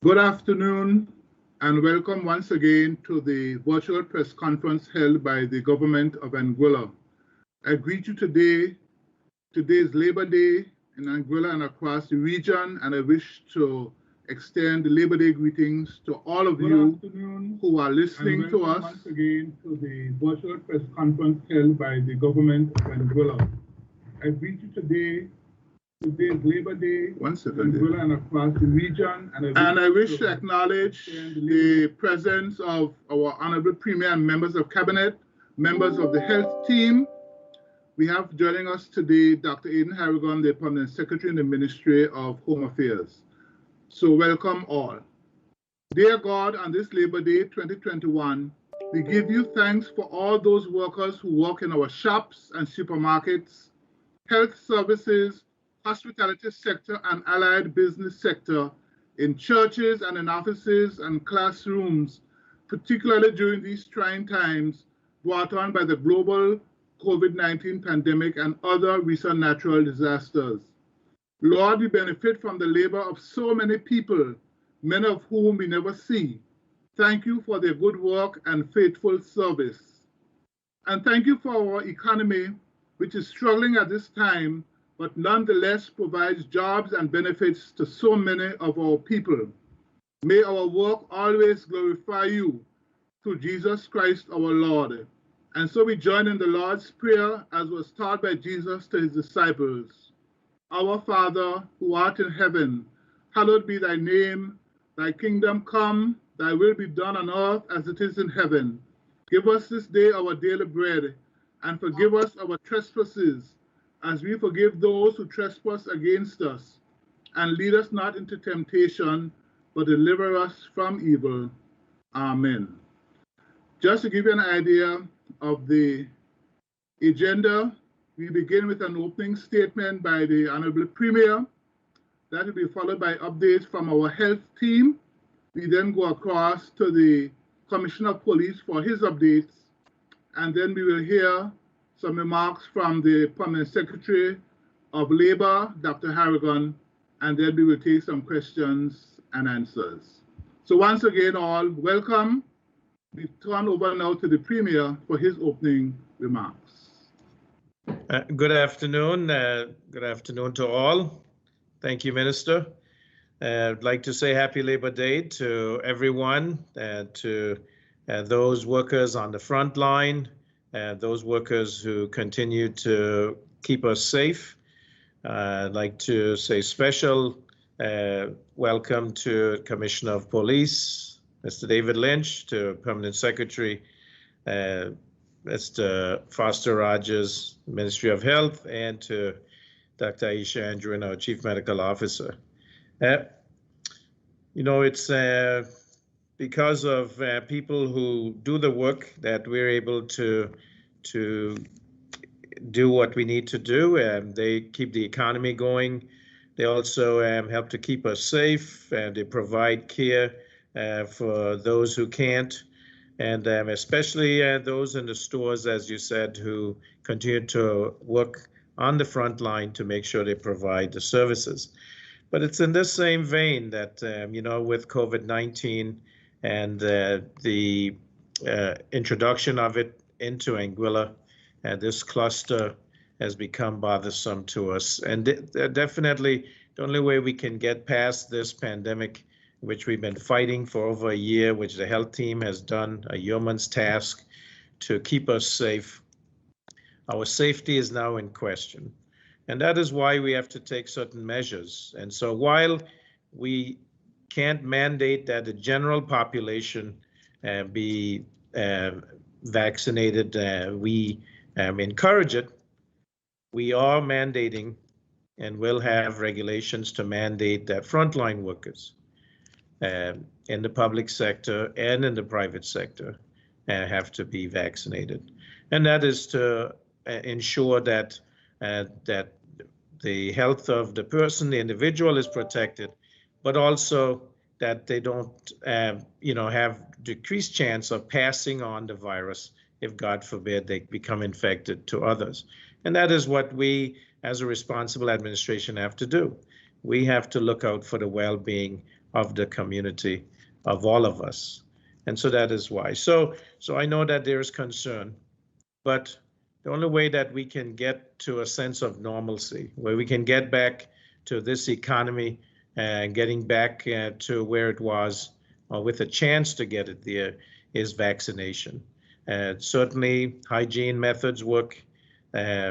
Good afternoon and welcome once again to the virtual press conference held by the government of Anguilla. I greet you today. Today is Labor Day in Anguilla and across the region, and I wish to extend the Labor Day greetings to all of you who are listening to us. Once again to the virtual press conference held by the government of Anguilla. I greet you today. Today is Labor Day and across the region, and I wish to acknowledge the presence of our Honorable Premier and members of Cabinet, members of the health team. We have joining us today Dr. Aidan Harrigan, the Permanent Secretary in the Ministry of Home Affairs. So welcome all. Dear God, on this Labor Day 2021, we give you thanks for all those workers who work in our shops and supermarkets, health services, hospitality sector and allied business sector, in churches and in offices and classrooms, particularly during these trying times brought on by the global COVID-19 pandemic and other recent natural disasters. Lord, we benefit from the labor of so many people, many of whom we never see. Thank you for their good work and faithful service. And thank you for our economy, which is struggling at this time, but nonetheless provides jobs and benefits to so many of our people. May our work always glorify you through Jesus Christ our Lord. And so we join in the Lord's Prayer as was taught by Jesus to his disciples. Our Father, who art in heaven, hallowed be thy name. Thy kingdom come, thy will be done on earth as it is in heaven. Give us this day our daily bread, and forgive us our trespasses, as we forgive those who trespass against us. And lead us not into temptation, but deliver us from evil. Amen. Just to give you an idea of the agenda, we begin with an opening statement by the Honorable Premier. That will be followed by updates from our health team. We then go across to the Commissioner of Police for his updates, and then we will hear some remarks from the Permanent Secretary of Labor, Dr. Harrigan, and then we will take some questions and answers. So once again, all, welcome. We turn over now to the Premier for his opening remarks. Good afternoon. Good afternoon to all. Thank you, Minister. I'd like to say Happy Labor Day to everyone, to those workers on the front line, those workers who continue to keep us safe. I'd like to say special welcome to Commissioner of Police, Mr. David Lynch, to Permanent Secretary, Mr. Foster Rogers, Ministry of Health, and to Dr. Aisha Andrew, our Chief Medical Officer. You know, it's because of people who do the work that we're able to do what we need to do. They keep the economy going. They also help to keep us safe, and they provide care for those who can't, and especially those in the stores, as you said, who continue to work on the front line to make sure they provide the services. But it's in this same vein that, you know, with COVID-19 and the introduction of it into Anguilla, this cluster has become bothersome to us. And definitely the only way we can get past this pandemic, which we've been fighting for over a year, which the health team has done a yeoman's task to keep us safe. Our safety is now in question. And that is why we have to take certain measures. And so while we can't mandate that the general population be vaccinated, we encourage it. We are mandating and will have regulations to mandate that frontline workers in the public sector and in the private sector have to be vaccinated. And that is to ensure that that the health of the person, the individual, is protected, but also that they don't, you know, have decreased chance of passing on the virus if, God forbid, they become infected to others. And that is what we, as a responsible administration, have to do. We have to look out for the well-being of the community, of all of us. And so that is why. So I know that there is concern, but the only way that we can get to a sense of normalcy, where we can get back to this economy and getting back to where it was, with a chance to get it there, is vaccination. Certainly hygiene methods work,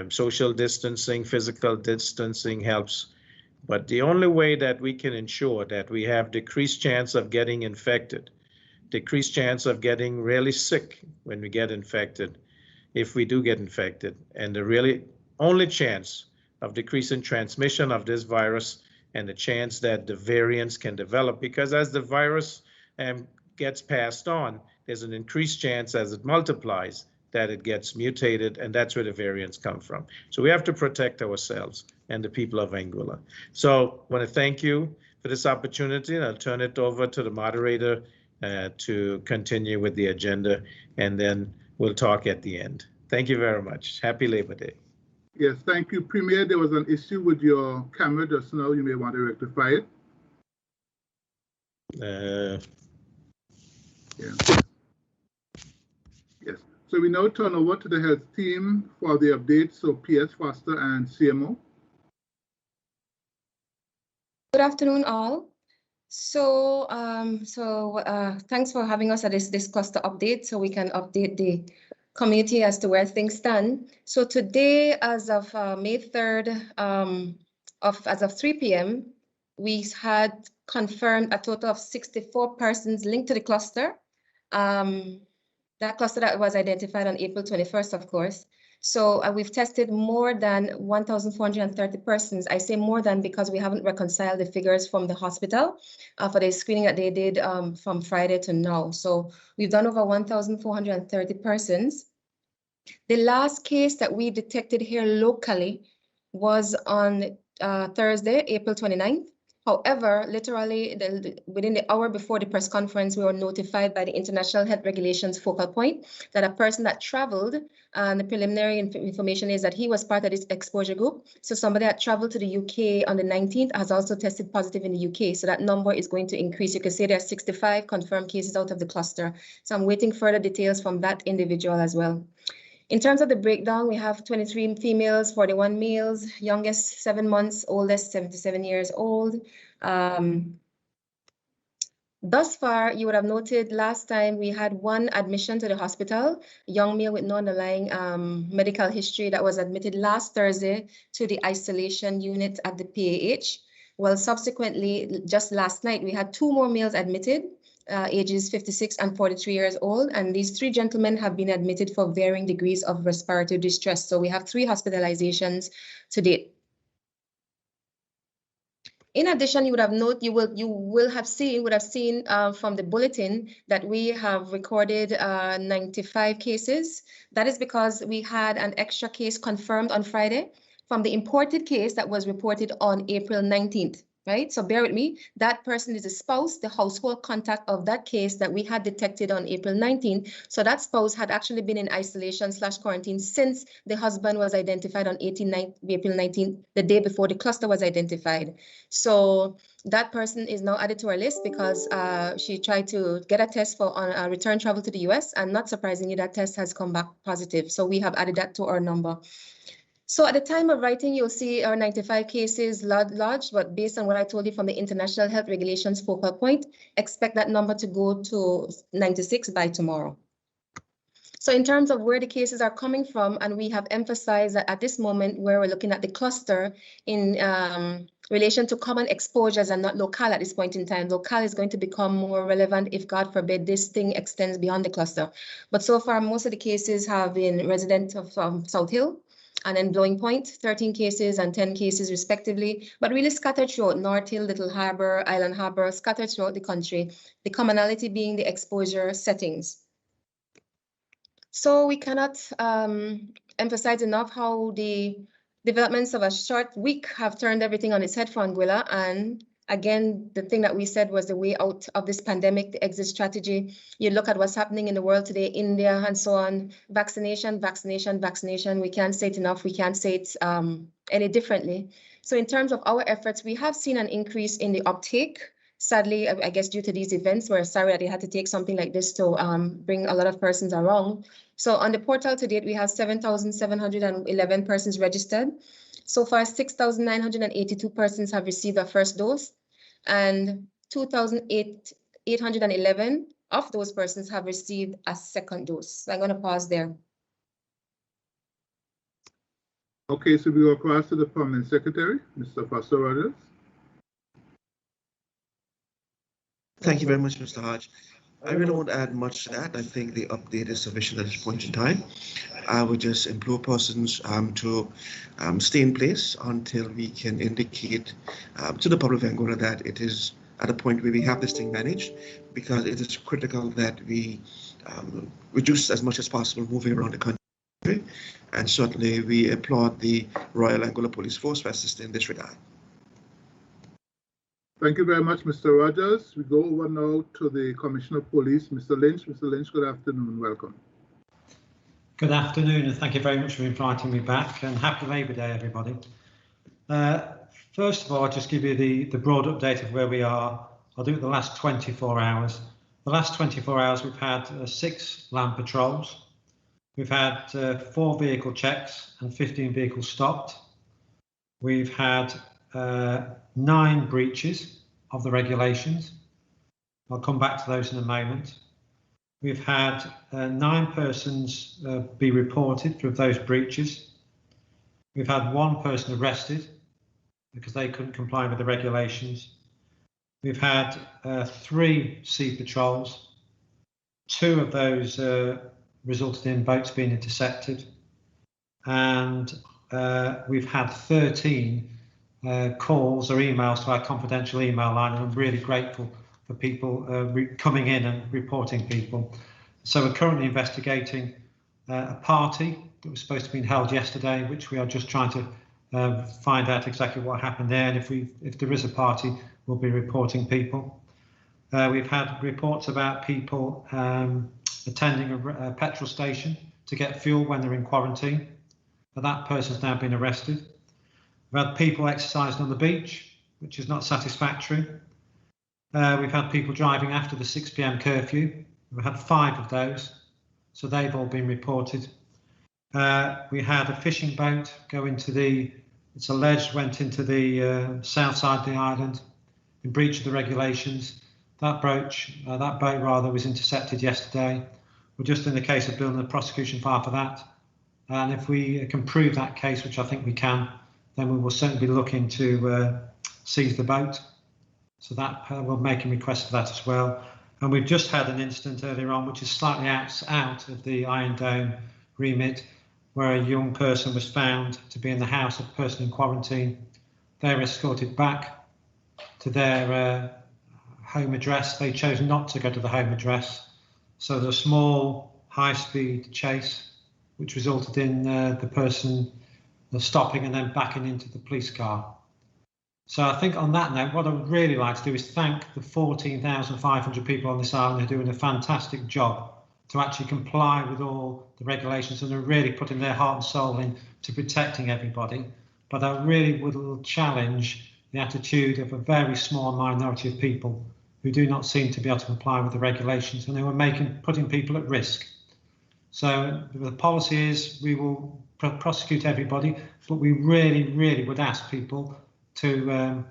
social distancing, physical distancing helps. But the only way that we can ensure that we have decreased chance of getting infected, decreased chance of getting really sick when we get infected, if we do get infected, and the really only chance of decreasing transmission of this virus and the chance that the variants can develop, because as the virus gets passed on, there's an increased chance as it multiplies that it gets mutated, and that's where the variants come from. So we have to protect ourselves and the people of Anguilla. So I want to thank you for this opportunity, and I'll turn it over to the moderator to continue with the agenda, and then we'll talk at the end. Thank you very much. Happy Labor Day. Yes, thank you. Premier, there was an issue with your camera just now. You may want to rectify it. Yes. So we now turn over to the health team for the updates. So PS, Foster, and CMO. Good afternoon, all. So, thanks for having us at this cluster update, so we can update the community as to where things stand. So today, as of May 3rd, as of 3 p.m., we had confirmed a total of 64 persons linked to the cluster. That cluster that was identified on April 21st, of course. So we've tested more than 1,430 persons. I say more than because we haven't reconciled the figures from the hospital for the screening that they did from Friday to now. So we've done over 1,430 persons. The last case that we detected here locally was on Thursday, April 29th. However, literally within the hour before the press conference, we were notified by the International Health Regulations Focal Point that a person that traveled, and the preliminary information is that he was part of this exposure group. So somebody that traveled to the UK on the 19th has also tested positive in the UK. So that number is going to increase. You can say there are 65 confirmed cases out of the cluster. So I'm waiting further details from that individual as well. In terms of the breakdown, we have 23 females, 41 males, youngest 7 months, oldest 77 years old. Thus far, you would have noted last time we had one admission to the hospital, a young male with no underlying medical history that was admitted last Thursday to the isolation unit at the PAH. Well, subsequently, just last night, we had 2 more males admitted, ages 56 and 43 years old, and these 3 gentlemen have been admitted for varying degrees of respiratory distress. So we have 3 hospitalizations to date. In addition, you would have seen from the bulletin that we have recorded 95 cases. That is because we had an extra case confirmed on Friday from the imported case that was reported on April 19th. Right, so bear with me. That person is a spouse, the household contact of that case that we had detected on April 19th. So that spouse had actually been in isolation/quarantine since the husband was identified on April 19th, the day before the cluster was identified. So that person is now added to our list because she tried to get a test for on return travel to the US, and not surprisingly, that test has come back positive. So we have added that to our number. So at the time of writing, you'll see our 95 cases lodged, but based on what I told you from the International Health Regulations focal point, expect that number to go to 96 by tomorrow. So in terms of where the cases are coming from, and we have emphasized that at this moment where we're looking at the cluster in relation to common exposures and not local at this point in time, local is going to become more relevant if, God forbid, this thing extends beyond the cluster. But so far, most of the cases have been residents of South Hill, and then Blowing Point, 13 cases and 10 cases respectively, but really scattered throughout North Hill, Little Harbor, Island Harbor, scattered throughout the country, the commonality being the exposure settings. So we cannot emphasize enough how the developments of a short week have turned everything on its head for Anguilla. And again, the thing that we said was the way out of this pandemic, the exit strategy. You look at what's happening in the world today, India and so on, vaccination, vaccination, vaccination. We can't say it enough. We can't say it any differently. So in terms of our efforts, we have seen an increase in the uptake. Sadly, I guess due to these events, we're sorry that they had to take something like this to bring a lot of persons around. So on the portal to date, we have 7,711 persons registered. So far, 6,982 persons have received their first dose, and 2,811 of those persons have received a second dose. So I'm going to pause there. Okay, so we go across to the Permanent Secretary, Mr. Pastor Rogers. Thank you very much, Mr. Hodge. I really won't add much to that. I think the update is sufficient at this point in time. I would just implore persons to stay in place until we can indicate to the public of Angola that it is at a point where we have this thing managed, because it is critical that we reduce as much as possible moving around the country. And certainly we applaud the Royal Angola Police Force for assisting in this regard. Thank you very much, Mr. Rogers. We go over now to the Commissioner of Police, Mr. Lynch. Mr. Lynch, good afternoon. Welcome. Good afternoon, and thank you very much for inviting me back, and happy Labour Day, everybody. First of all, I'll just give you the broad update of where we are. I'll do it the last 24 hours. The last 24 hours, we've had 6 land patrols. We've had 4 vehicle checks and 15 vehicles stopped. We've had 9 breaches of the regulations. I'll come back to those in a moment. We've had 9 persons be reported for those breaches. We've had 1 person arrested because they couldn't comply with the regulations. We've had 3 sea patrols. 2 of those resulted in boats being intercepted. And we've had 13 calls or emails to our confidential email line, and I'm really grateful for people coming in and reporting people. So we're currently investigating a party that was supposed to have been held yesterday, which we are just trying to find out exactly what happened there, and if there is a party, we'll be reporting people. We've had reports about people attending a petrol station to get fuel when they're in quarantine, but that person's now been arrested. We've had people exercising on the beach, which is not satisfactory. We've had people driving after the 6 p.m. curfew. We've had 5 of those, so they've all been reported. We had a fishing boat go into it's alleged went into the south side of the island in breach of the regulations. That boat was intercepted yesterday. We're just in the case of building a prosecution file for that. And if we can prove that case, which I think we can, then we will certainly be looking to seize the boat. So that we'll make a request for that as well. And we've just had an incident earlier on, which is slightly out of the Iron Dome remit, where a young person was found to be in the house of a person in quarantine. They were escorted back to their home address. They chose not to go to the home address. So there's a small high-speed chase, which resulted in the person stopping and then backing into the police car. So I think on that note, what I would really like to do is thank the 14,500 people on this island who are doing a fantastic job to actually comply with all the regulations and are really putting their heart and soul into protecting everybody. But I really would challenge the attitude of a very small minority of people who do not seem to be able to comply with the regulations, and they were putting people at risk. So the policy is we will prosecute everybody, but we really, really would ask people to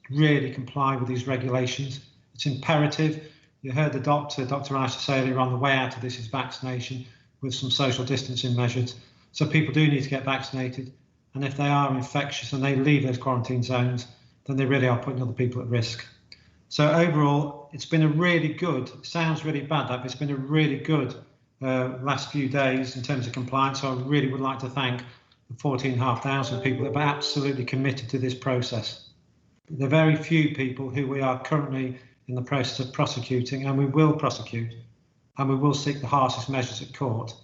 really comply with these regulations. It's imperative. You heard the Dr. Aisha say earlier on, the way out of this is vaccination with some social distancing measures. So people do need to get vaccinated. And if they are infectious and they leave those quarantine zones, then they really are putting other people at risk. So overall, it's been a really good, it sounds really bad, but it's been a really good last few days in terms of compliance. So I really would like to thank the 14,500 people that are absolutely committed to this process. There are very few people who we are currently in the process of prosecuting, and we will prosecute, and we will seek the harshest measures at court.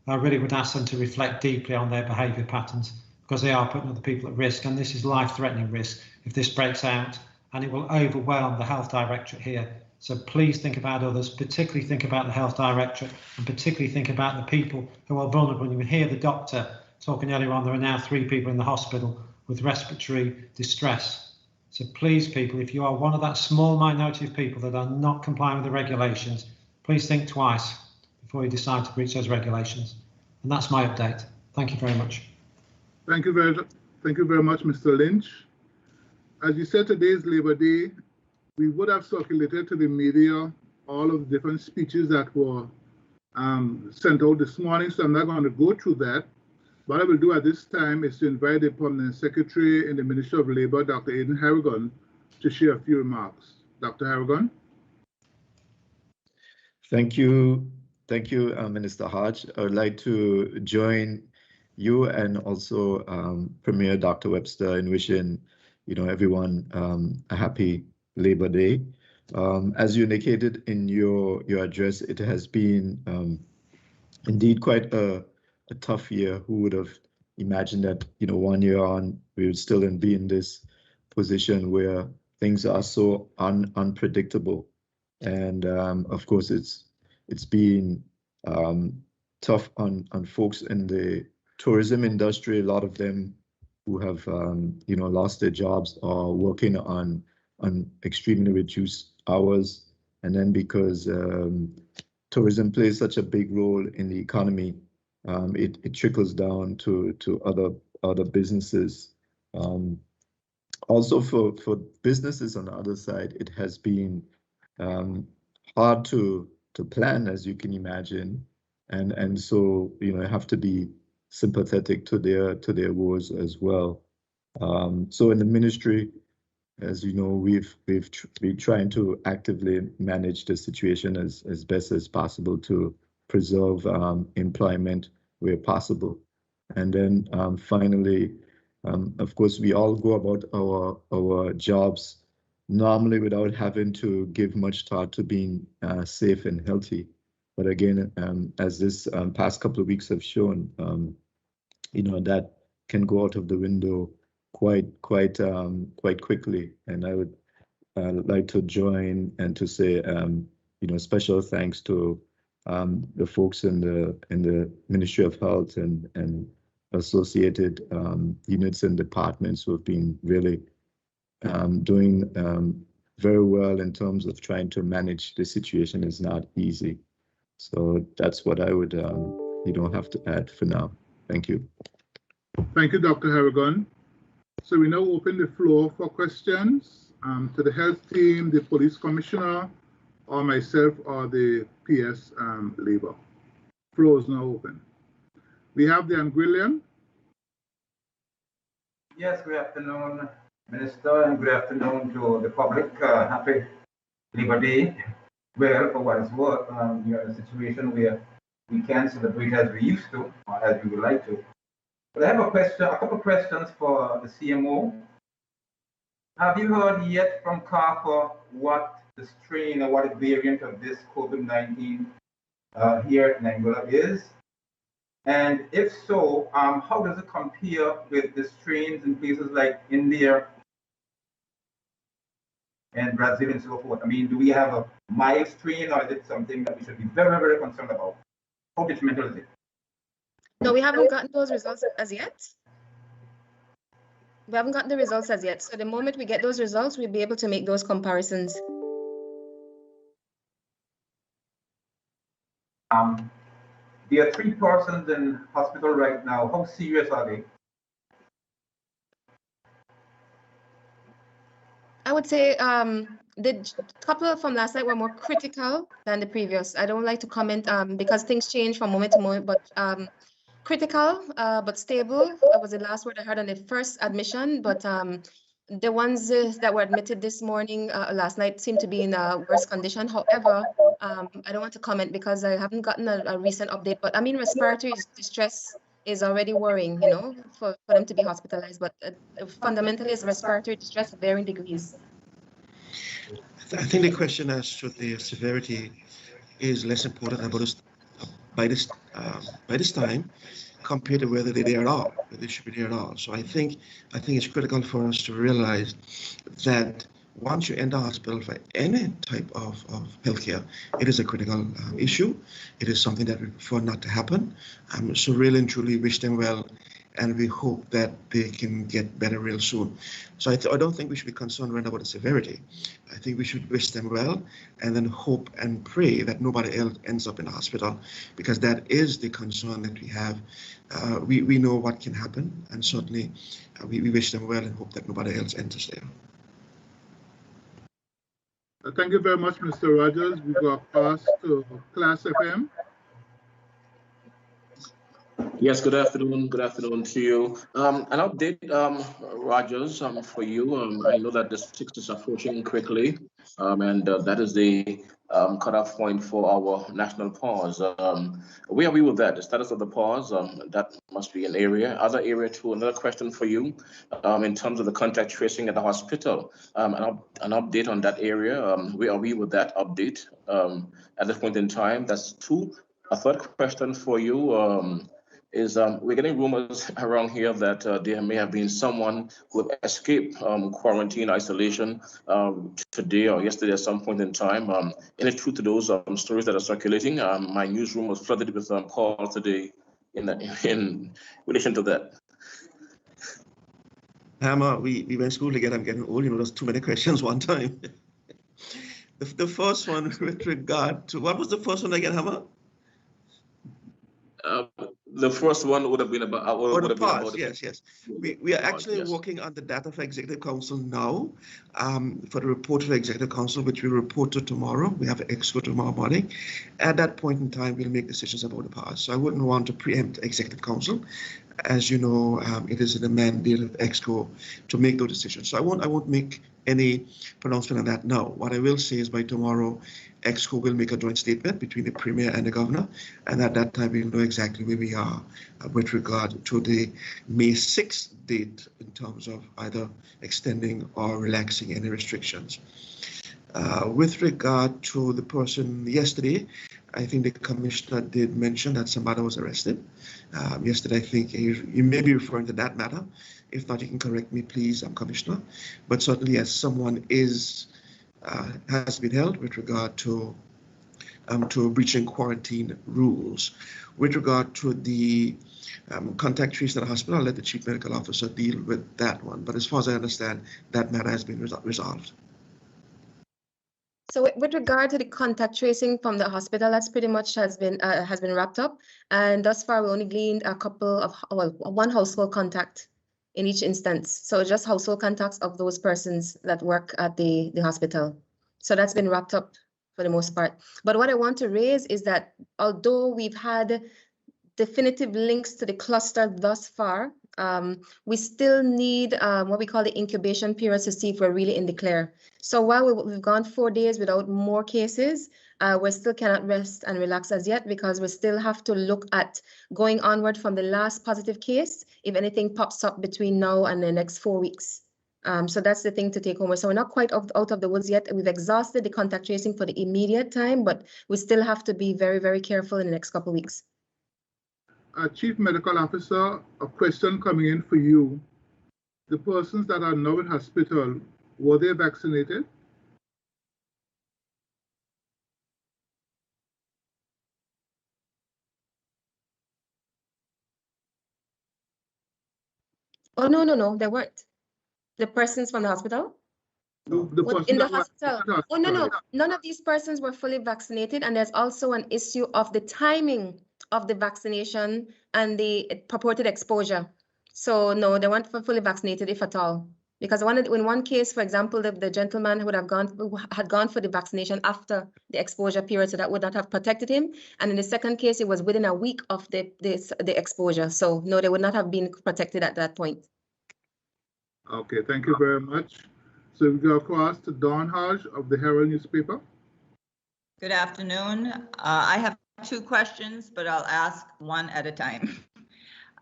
I really would ask them to reflect deeply on their behaviour patterns, because they are putting other people at risk, and this is life-threatening risk if this breaks out, and it will overwhelm the Health Directorate here. So please think about others, particularly think about the Health Directorate, and particularly think about the people who are vulnerable. And you hear the doctor talking earlier on, there are now 3 people in the hospital with respiratory distress. So please, people, if you are one of that small minority of people that are not complying with the regulations, please think twice before you decide to breach those regulations. And that's my update. Thank you very much. Thank you very much, Mr. Lynch. As you said, today is Labor Day. We would have circulated to the media all of the different speeches that were sent out this morning, so I'm not going to go through that. What I will do at this time is to invite the Permanent Secretary in the Ministry of Labour, Dr. Aidan Harrigan, to share a few remarks. Dr. Harrigan. Thank you, Minister Hodge. I would like to join you and also Premier Dr. Webster in wishing everyone a happy Labor Day. As you indicated in your address, it has been indeed quite a tough year. Who would have imagined that 1 year on we would still be in this position where things are so unpredictable, and of course it's been tough on folks in the tourism industry. A lot of them who have lost their jobs are working on extremely reduced hours, and then because tourism plays such a big role in the economy, it trickles down to other businesses. Also for businesses on the other side, it has been hard to plan, as you can imagine, and so I have to be sympathetic to their woes as well. So in the ministry, as you know, we've been trying to actively manage the situation as best as possible to preserve employment where possible. And then finally, of course, we all go about our jobs normally without having to give much thought to being safe and healthy. But again, as this past couple of weeks have shown, that can go out of the window quite quickly. And I would like to join and to say, special thanks to the folks in the Ministry of Health and associated units and departments who have been really doing very well in terms of trying to manage the situation. Is not easy. So that's what I would have to add for now. Thank you. Thank you, Dr. Harrigan. So we now open the floor for questions to the health team, the police commissioner, or myself or the PS Labour. Floor is now open. We have the Anguillian. Yes, good afternoon, Minister, and good afternoon to the public. Happy Labor Day. Well, for what it's worth, we are in a situation where we can't celebrate as we used to, or as we would like to. But I have a couple of questions for the CMO. Have you heard yet from CARPA what the strain or what the variant of this COVID-19 here in Angola is? And if so, how does it compare with the strains in places like India and Brazil and so forth? I mean, do we have a mild strain, or is it something that we should be very, very concerned about? How detrimental is it? No, we haven't gotten those results as yet. We haven't gotten the results as yet. So the moment we get those results, we'll be able to make those comparisons. There are 3 persons in hospital right now. How serious are they? I would say the couple from last night were more critical than the previous. I don't like to comment because things change from moment to moment, but critical but stable was the last word I heard on the first admission. But the ones that were admitted this morning, last night, seem to be in a worse condition. However, I don't want to comment because I haven't gotten a recent update. But I mean, respiratory distress is already worrying, you know, for them to be hospitalized. But fundamentally, it's respiratory distress of varying degrees. I think the question as to the severity is less important about by this time compared to whether they're there at all, whether they should be there at all. So I think it's critical for us to realize that once you enter hospital for any type of healthcare, it is a critical issue. It is something that we prefer not to happen. So really and truly wish them well, and we hope that they can get better real soon. So I don't think we should be concerned right now about the severity. I think we should wish them well and then hope and pray that nobody else ends up in the hospital, because that is the concern that we have. We know what can happen, and certainly we wish them well and hope that nobody else enters there. Thank you very much, Mr. Rogers. We go past to Class FM. Yes, good afternoon. Good afternoon to you. An update, Rogers, for you. I know that the 6th is approaching quickly, and that is the cutoff point for our national pause. Where are we with that? The status of the pause, that must be an area. Other area too, another question for you, in terms of the contact tracing at the hospital. An update on that area. Where are we with that update at this point in time? That's 2. A third question for you, is we're getting rumors around here that there may have been someone who escaped quarantine isolation today or yesterday at some point in time. Any truth to those stories that are circulating? My newsroom was flooded with calls today in relation to that. Hammer, we went to school together. I'm getting old, you know, there's too many questions one time. The first one with regard to, what was the first one again, Hammer? The first one would have been about the pause. Yes. We are actually working on the data for Executive Council now, for the report for Executive Council, which we report to tomorrow. We have an exco tomorrow morning. At that point in time, we'll make decisions about the pause. So I wouldn't want to preempt Executive Council. As you know, it is in the mandate of exco to make those decisions. So I won't make any pronouncement on that now. What I will say is by tomorrow, exco will make a joint statement between the Premier and the Governor, and at that time we'll know exactly where we are with regard to the May 6th date in terms of either extending or relaxing any restrictions. With regard to the person yesterday, I think the Commissioner did mention that somebody was arrested. Yesterday, I think you may be referring to that matter. If not, you can correct me, please, Commissioner. But certainly, yes, someone has been held with regard to breaching quarantine rules. With regard to the contact tracing at the hospital, I'll let the Chief Medical Officer deal with that one. But as far as I understand, that matter has been resolved. So with regard to the contact tracing from the hospital, that's pretty much has been wrapped up. And thus far, we only gleaned a couple of, one household contact in each instance. So just household contacts of those persons that work at the hospital. So that's been wrapped up for the most part. But what I want to raise is that although we've had definitive links to the cluster thus far, we still need what we call the incubation period to see if we're really in the clear. So while we've gone 4 days without more cases, we still cannot rest and relax as yet, because we still have to look at going onward from the last positive case, if anything pops up between now and the next 4 weeks. So that's the thing to take home. So we're not quite out of the woods yet. We've exhausted the contact tracing for the immediate time, but we still have to be very, very careful in the next couple of weeks. Chief Medical Officer, a question coming in for you. The persons that are now in hospital, were they vaccinated? Oh, no, they weren't. The persons from the hospital? In the hospital. Oh, no, none of these persons were fully vaccinated. And there's also an issue of the timing of the vaccination and the purported exposure. So no, they weren't fully vaccinated, if at all. Because in one case, for example, the gentleman who had gone for the vaccination after the exposure period, so that would not have protected him. And in the second case, it was within a week of the exposure. So no, they would not have been protected at that point. Okay, thank you very much. So we go across to Dawn Hodge of the Herald newspaper. Good afternoon. I have 2 questions, but I'll ask one at a time.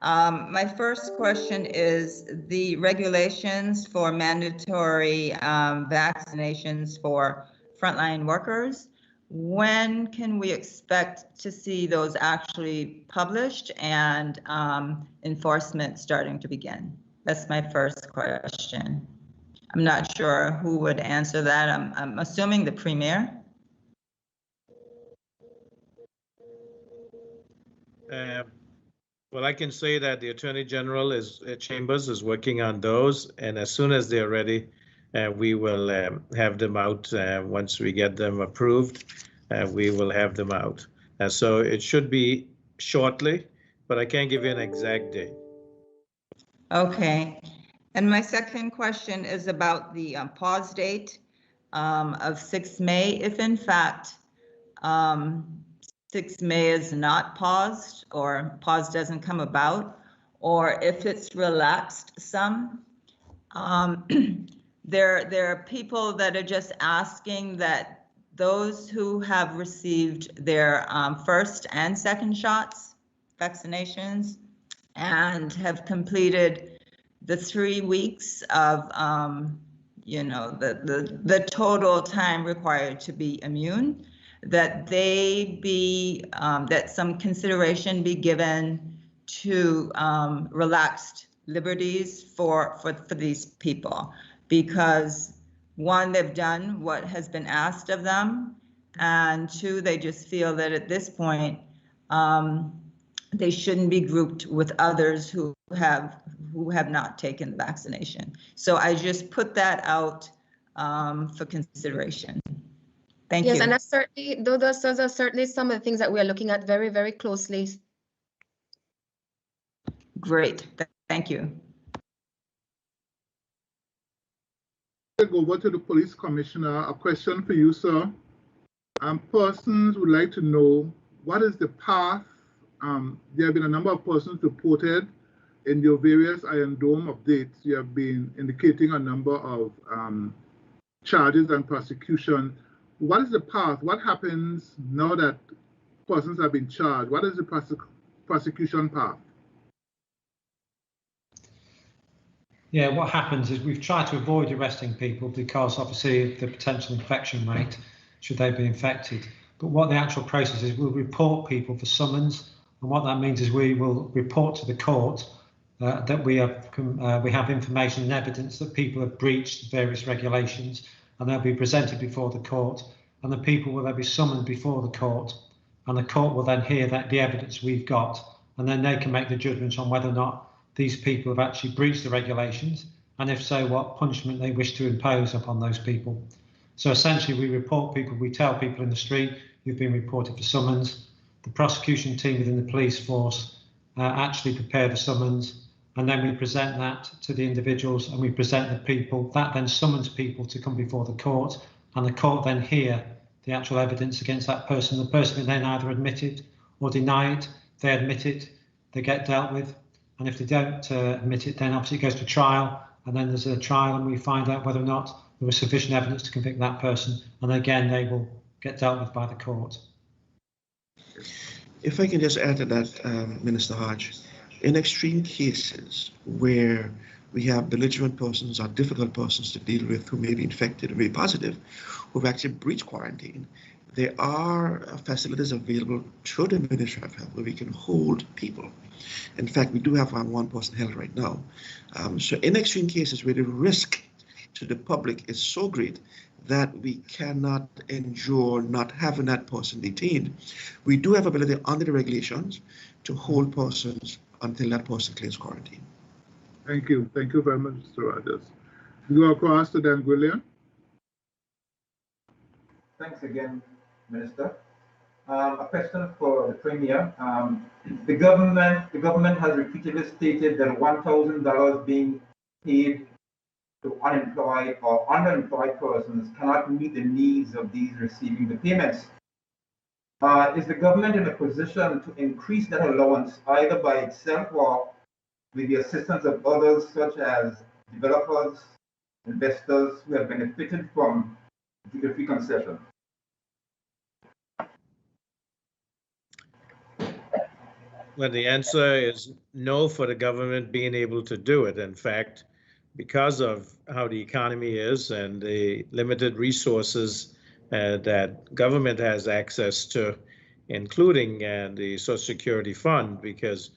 My first question is the regulations for mandatory vaccinations for frontline workers. When can we expect to see those actually published and enforcement starting to begin? That's my first question. I'm not sure who would answer that. I'm assuming the Premier. Well, I can say that the Attorney General Chambers is working on those, and as soon as they're ready, we will have them out. Once we get them approved, we will have them out. So it should be shortly, but I can't give you an exact date. Okay. And my second question is about the pause date of 6 May. If in fact 6 May is not paused, or pause doesn't come about, or if it's relaxed some, there are people that are just asking that those who have received their first and second shots, vaccinations, and have completed the 3 weeks of, the total time required to be immune, that they be, that some consideration be given to relaxed liberties for these people, because 1, they've done what has been asked of them, and 2, they just feel that at this point, they shouldn't be grouped with others who have not taken the vaccination. So I just put that out for consideration. Thank you. Yes, and that's certainly, those are certainly some of the things that we are looking at very, very closely. Great, thank you. I'll go over to the police commissioner. A question for you, sir. Persons would like to know, what is the path? There have been a number of persons reported in your various Iron Dome updates. You have been indicating a number of charges and prosecution. What is the path? What happens now that persons have been charged? What is the prosecution path? Yeah, what happens is we've tried to avoid arresting people because obviously of the potential infection rate, should they be infected. But what the actual process is, we'll report people for summons. And what that means is we will report to the court that we have information and evidence that people have breached various regulations, and they'll be presented before the court, and the people will then be summoned before the court, and the court will then hear the evidence we've got, and then they can make the judgment on whether or not these people have actually breached the regulations, and if so, what punishment they wish to impose upon those people. So essentially we report people, we tell people in the street, you've been reported for summons. The prosecution team within the police force actually prepare the summons, and then we present that to the individuals, and we present the people. That then summons people to come before the court, and the court then hear the actual evidence against that person. The person can then either admit it or deny it. If they admit it, they get dealt with. And if they don't admit it, then obviously it goes to trial. And then there's a trial and we find out whether or not there was sufficient evidence to convict that person. And again, they will get dealt with by the court. If I can just add to that, Minister Hodge, in extreme cases where we have belligerent persons or difficult persons to deal with who may be infected or may be positive, who've actually breached quarantine, there are facilities available through the Ministry of Health where we can hold people. In fact, we do have one person held right now. So in extreme cases where the risk to the public is so great that we cannot endure not having that person detained, we do have ability under the regulations to hold persons until that person clears quarantine. Thank you. Thank you very much, Mr. Rogers. We go across to Dan Gwilliam. Thanks again, Minister. A question for the Premier. The government has repeatedly stated that $1,000 being paid to unemployed or underemployed persons cannot meet the needs of these receiving the payments. Is the government in a position to increase that allowance either by itself or with the assistance of others such as developers, investors who have benefited from duty-free concession? Well, the answer is no for the government being able to do it. In fact, because of how the economy is and the limited resources that government has access to, including the Social Security Fund, because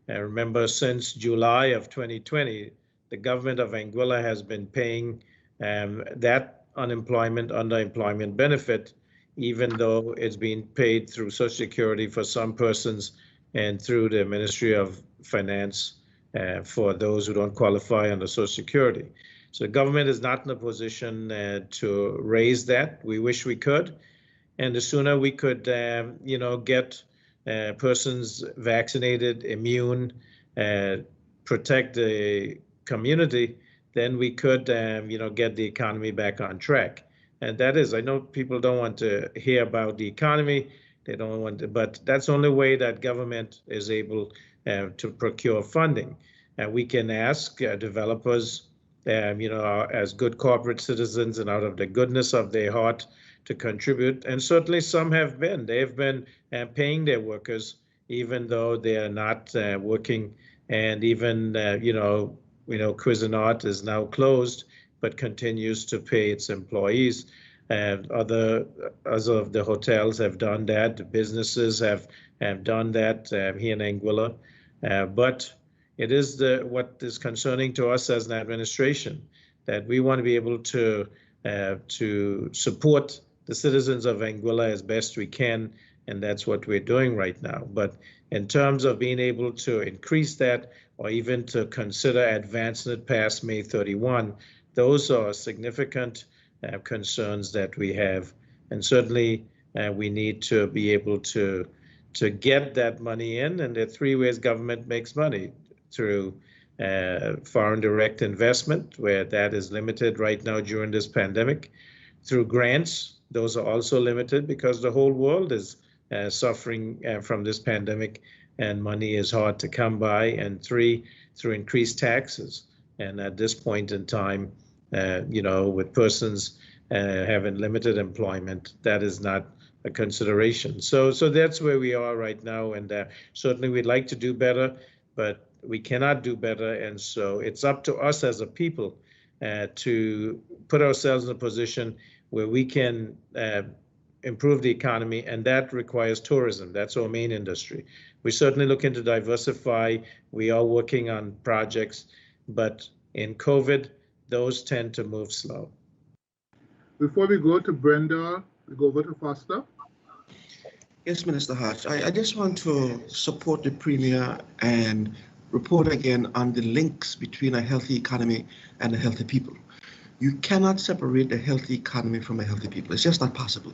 remember, since July of 2020, the government of Anguilla has been paying that unemployment, underemployment benefit, even though it's being paid through Social Security for some persons and through the Ministry of Finance for those who don't qualify under Social Security. So the government is not in a position to raise that. We wish we could. And the sooner we could, get persons vaccinated, immune, protect the community, then we could, get the economy back on track. And that is, I know people don't want to hear about the economy. They don't want to, but that's the only way that government is able to procure funding. And we can ask developers, as good corporate citizens and out of the goodness of their heart to contribute. And certainly some have been. They've been paying their workers, even though they are not working. And even, Cuisinart is now closed, but continues to pay its employees. Other of the hotels have done that. The businesses have done that here in Anguilla. But it is what is concerning to us as an administration, that we want to be able to support the citizens of Anguilla as best we can, and that's what we're doing right now. But in terms of being able to increase that, or even to consider advancing it past May 31, those are significant concerns that we have, and certainly we need to be able to get that money in. And there are three ways government makes money: through foreign direct investment, where that is limited right now during this pandemic; through grants, those are also limited because the whole world is suffering from this pandemic and money is hard to come by; and three, through increased taxes. And at this point in time, with persons having limited employment, that is not a consideration. So that's where we are right now. And certainly we'd like to do better, but we cannot do better. And so it's up to us as a people to put ourselves in a position where we can improve the economy, and that requires tourism. That's our main industry. We're certainly looking to diversify. We are working on projects, but in COVID, those tend to move slow. Before we go to Brenda, we go over to Foster. Yes, Minister Hodge, I just want to support the Premier and report again on the links between a healthy economy and a healthy people. You cannot separate a healthy economy from a healthy people. It's just not possible.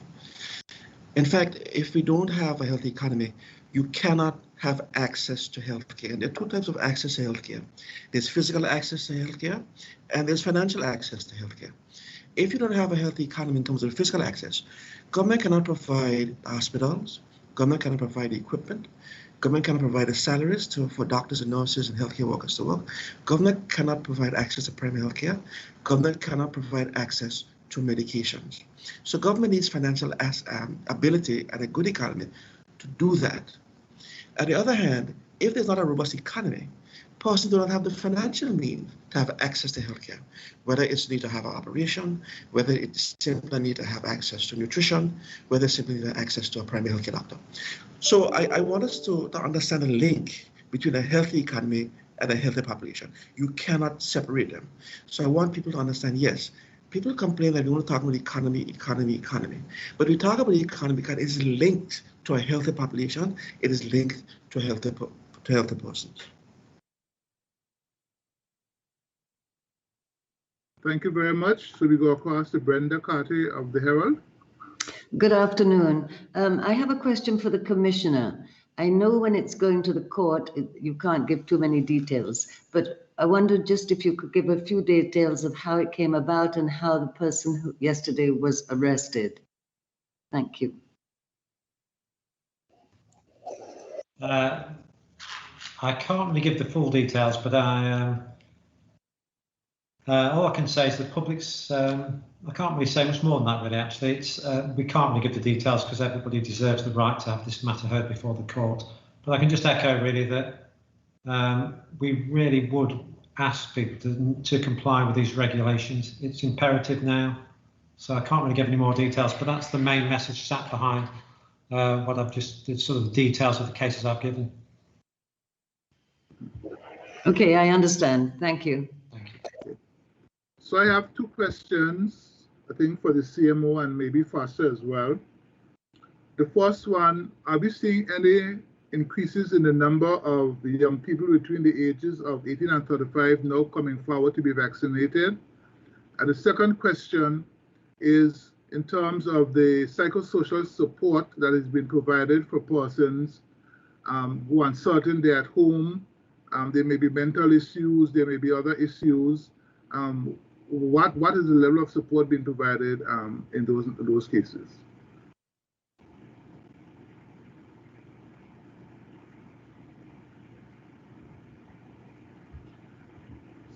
In fact, if we don't have a healthy economy, you cannot have access to healthcare. And there are two types of access to healthcare. There's physical access to healthcare, and there's financial access to healthcare. if you don't have a healthy economy in terms of physical access, government cannot provide hospitals, government cannot provide equipment, government cannot provide the salaries for doctors and nurses and healthcare workers to work. Government cannot provide access to primary healthcare. Government cannot provide access to medications. So government needs financial ability and a good economy to do that. On the other hand, if there's not a robust economy, persons do not have the financial means to have access to healthcare, whether it's need to have an operation, whether it's simply need to have access to nutrition, whether it's simply need to have access to a primary healthcare doctor. So I want us to understand the link between a healthy economy and a healthy population. You cannot separate them. So I want people to understand, yes, people complain that we want to talk about economy. But we talk about the economy because it's linked to a healthy population. It is linked to healthy persons. Thank you very much. So we go across to Brenda Carty of the Herald. Good afternoon. I have a question for the Commissioner. I know when it's going to the court, you can't give too many details, but I wondered just if you could give a few details of how it came about and how the person who yesterday was arrested. Thank you. I can't really give the full details, but all I can say is the public's, I can't really say much more than that really, actually. It's, we can't really give the details because everybody deserves the right to have this matter heard before the court. But I can just echo really that we really would ask people to comply with these regulations. It's imperative now. So I can't really give any more details, but that's the main message sat behind what I've just, sort of the details of the cases I've given. Okay, I understand. Thank you. Thank you. So I have two questions, I think, for the CMO and maybe Foster as well. The first one, are we seeing any increases in the number of young people between the ages of 18 and 35 now coming forward to be vaccinated? And the second question is in terms of the psychosocial support that has been provided for persons who are uncertain, they're at home, there may be mental issues, there may be other issues. What is the level of support being provided in those cases?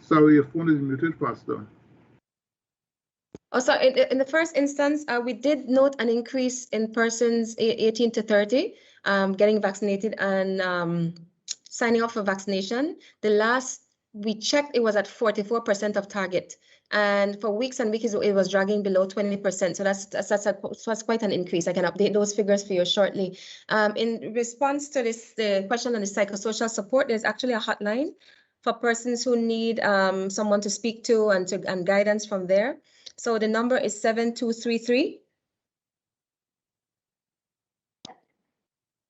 Sorry, your phone is muted, Pastor. Oh, so in the first instance, we did note an increase in persons 18 to 30 getting vaccinated and signing up for vaccination. The last we checked, it was at 44% of target. And for weeks and weeks, it was dragging below 20%. So that's quite an increase. I can update those figures for you shortly. In response to this, the question on the psychosocial support, there's actually a hotline for persons who need someone to speak to and guidance from there. So the number is 7233.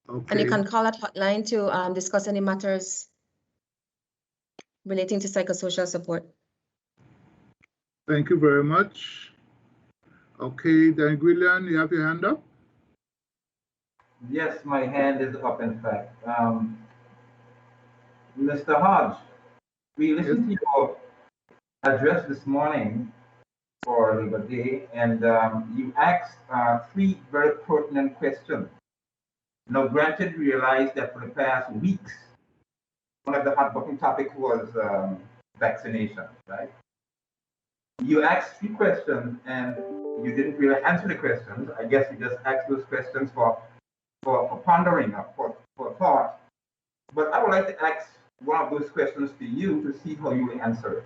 Okay. And you can call that hotline to discuss any matters relating to psychosocial support. Thank you very much. Okay, Dan Gwillian, you have your hand up? Yes, my hand is up, in fact. Mr. Hodge, we listened to your address this morning for Labor Day, and you asked 3 very pertinent questions. Now, granted, we realized that for the past weeks, one of the hot button topics was vaccination, right? You asked 3 questions and you didn't really answer the questions. I guess you just asked those questions for pondering, for thought. But I would like to ask one of those questions to you to see how you will answer it.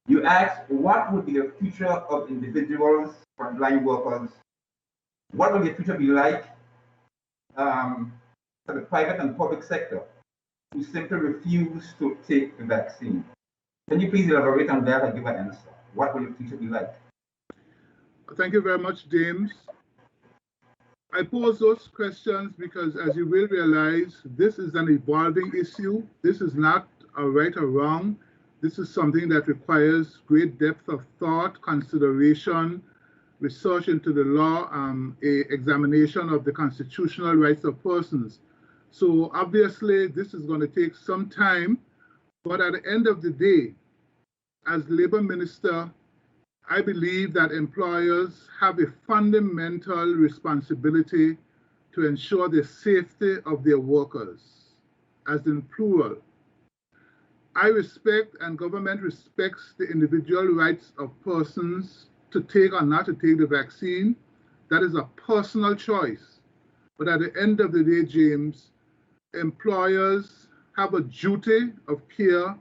You asked, what would be the future of individuals, frontline workers? What will the future be like for the private and public sector who simply refuse to take the vaccine? Can you please elaborate on that and give an answer? What will the future be like? Thank you very much, James. I pose those questions because, as you will realize, this is an evolving issue. This is not a right or wrong. This is something that requires great depth of thought, consideration, research into the law, an examination of the constitutional rights of persons. So obviously, this is going to take some time, but at the end of the day, as Labour Minister, I believe that employers have a fundamental responsibility to ensure the safety of their workers, as in plural. I respect and government respects the individual rights of persons to take or not to take the vaccine. That is a personal choice. But at the end of the day, James, employers have a duty of care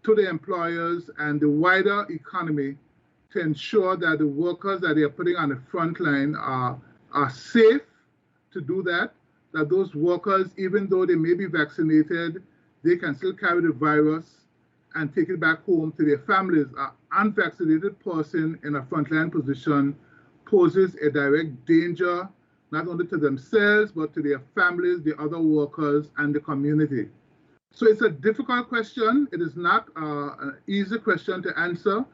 to the employers and the wider economy to ensure that the workers that they are putting on the front line are safe to do that, that those workers, even though they may be vaccinated, they can still carry the virus and take it back home to their families. An unvaccinated person in a frontline position poses a direct danger, not only to themselves, but to their families, the other workers, and the community. So it's a difficult question. It is not an easy question to answer.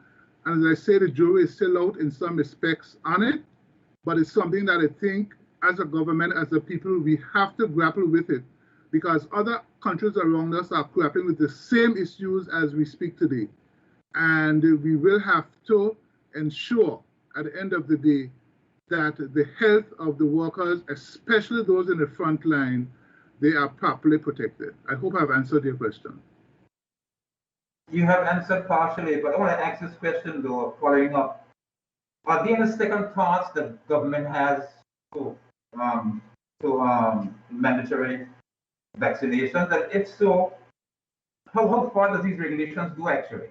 And as I say, the jury is still out in some respects on it, but it's something that I think as a government, as a people, we have to grapple with it, because other countries around us are grappling with the same issues as we speak today. And we will have to ensure at the end of the day that the health of the workers, especially those in the front line, they are properly protected. I hope I've answered your question. You have answered partially, but I want to ask this question though, following up. Are there any second thoughts that government has to mandatory vaccinations? And if so, how far does these regulations go actually?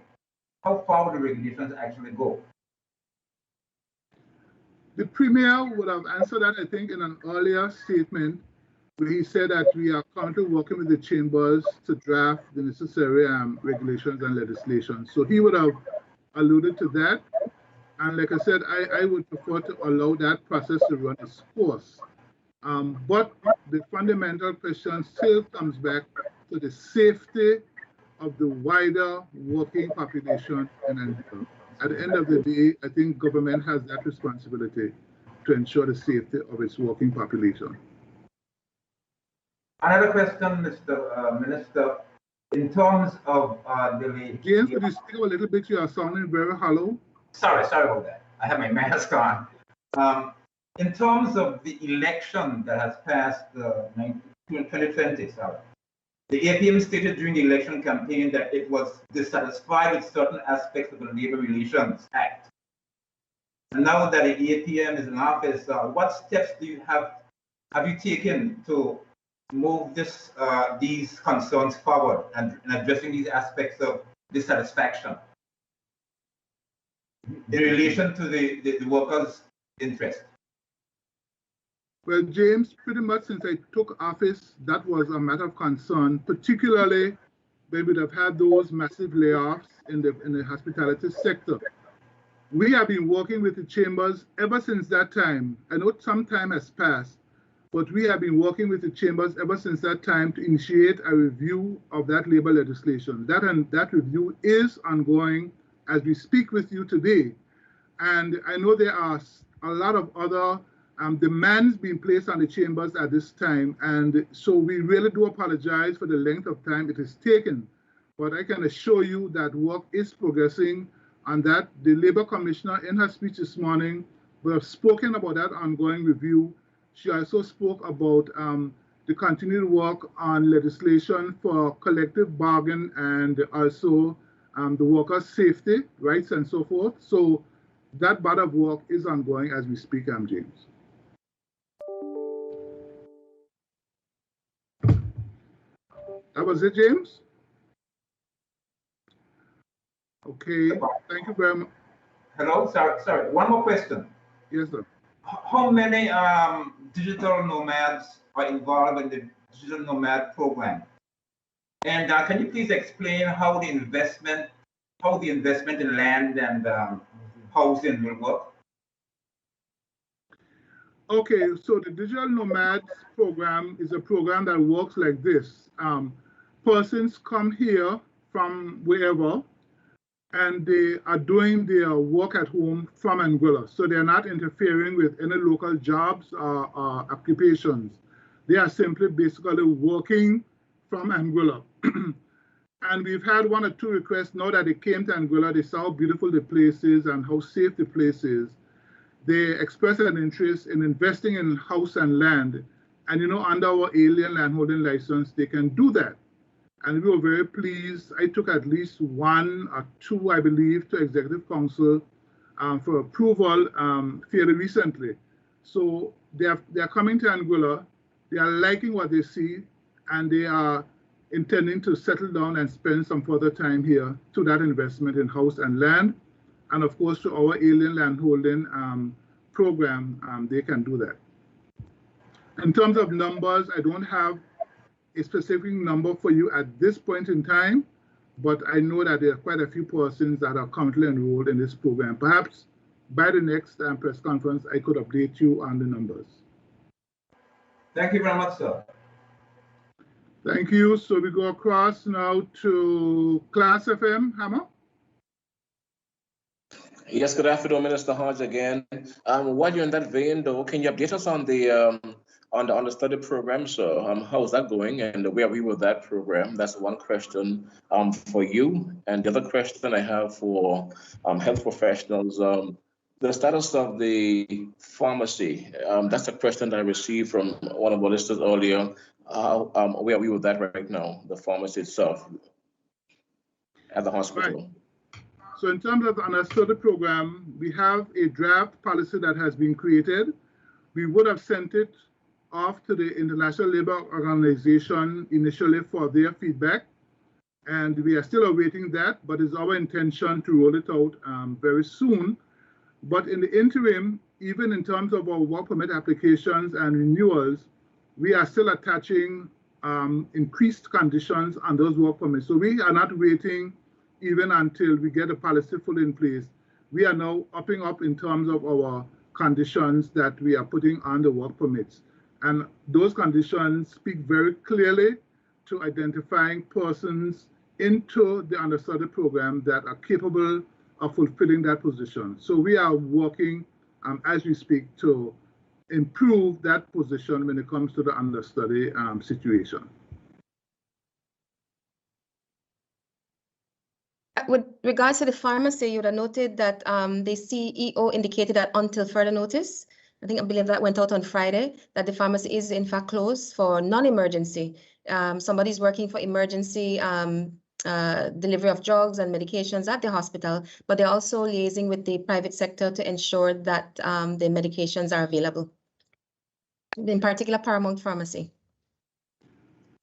How far would the regulations actually go? The Premier would have answered that, I think, in an earlier statement, where he said that we are currently working with the chambers to draft the necessary regulations and legislation. So he would have alluded to that. And like I said, I would prefer to allow that process to run its course. But the fundamental question still comes back to the safety of the wider working population in Angola. At the end of the day, I think government has that responsibility to ensure the safety of its working population. Another question, Mr. Minister, in terms of James, could you speak a little bit? You are sounding very hollow. Sorry about that. I have my mask on. In terms of the election that has passed 2020, the APM stated during the election campaign that it was dissatisfied with certain aspects of the Labor Relations Act. And now that the APM is in office, what steps have you taken to move these concerns forward and addressing these aspects of dissatisfaction in relation to the workers' interest? Well, James, pretty much since I took office, that was a matter of concern, particularly when we'd have had those massive layoffs in the hospitality sector. We have been working with the chambers ever since that time. I know some time has passed, but we have been working with the chambers ever since that time to initiate a review of that labor legislation. That review is ongoing as we speak with you today. And I know there are a lot of other demands being placed on the chambers at this time. And so we really do apologize for the length of time it has taken. But I can assure you that work is progressing and that the Labor Commissioner in her speech this morning will have spoken about that ongoing review. She also spoke about the continued work on legislation for collective bargain and also the workers' safety rights and so forth. So that body of work is ongoing as we speak, James. That was it, James? Okay, thank you very much. Hello, sorry, one more question. Yes, sir. How many digital nomads are involved in the digital nomad program? And can you please explain how the investment in land and housing will work? Okay, so the Digital Nomads program is a program that works like this. Persons come here from wherever, and they are doing their work at home from Anguilla. So they're not interfering with any local jobs or occupations. They are simply basically working from Anguilla. And we've had 1 or 2 requests now that they came to Anguilla, they saw how beautiful the place is and how safe the place is. They expressed an interest in investing in house and land. And you know, under our alien landholding license, they can do that. And we were very pleased. I took at least 1 or 2, I believe, to Executive Council for approval fairly recently. So they are coming to Anguilla, they are liking what they see, and they are intending to settle down and spend some further time here to that investment in house and land. And of course, to our alien landholding program, they can do that. In terms of numbers, I don't have a specific number for you at this point in time, but I know that there are quite a few persons that are currently enrolled in this program. Perhaps by the next press conference, I could update you on the numbers. Thank you very much, sir. Thank you. So we go across now to Class FM, Hammer. Yes, good afternoon, Minister Hodge again. While you're in that vein, though, can you update us on the study program? So how is that going and where are we with that program? That's one question for you. And the other question I have for health professionals, the status of the pharmacy. That's a question that I received from one of our listeners earlier. Where are we with that right now, the pharmacy itself at the hospital? Right. So in terms of the understudy program, we have a draft policy that has been created. We would have sent it off to the International Labour Organization initially for their feedback, and we are still awaiting that, but it's our intention to roll it out very soon. But in the interim, even in terms of our work permit applications and renewals, we are still attaching increased conditions on those work permits. So we are not waiting even until we get a policy fully in place. We are now upping up in terms of our conditions that we are putting on the work permits. And those conditions speak very clearly to identifying persons into the understudy program that are capable of fulfilling that position. So we are working as we speak to improve that position when it comes to the understudy situation. With regards to the pharmacy, you would have noted that the CEO indicated that until further notice, I believe that went out on Friday, that the pharmacy is in fact closed for non-emergency. Somebody's working for emergency delivery of drugs and medications at the hospital, but they're also liaising with the private sector to ensure that the medications are available, in particular Paramount Pharmacy.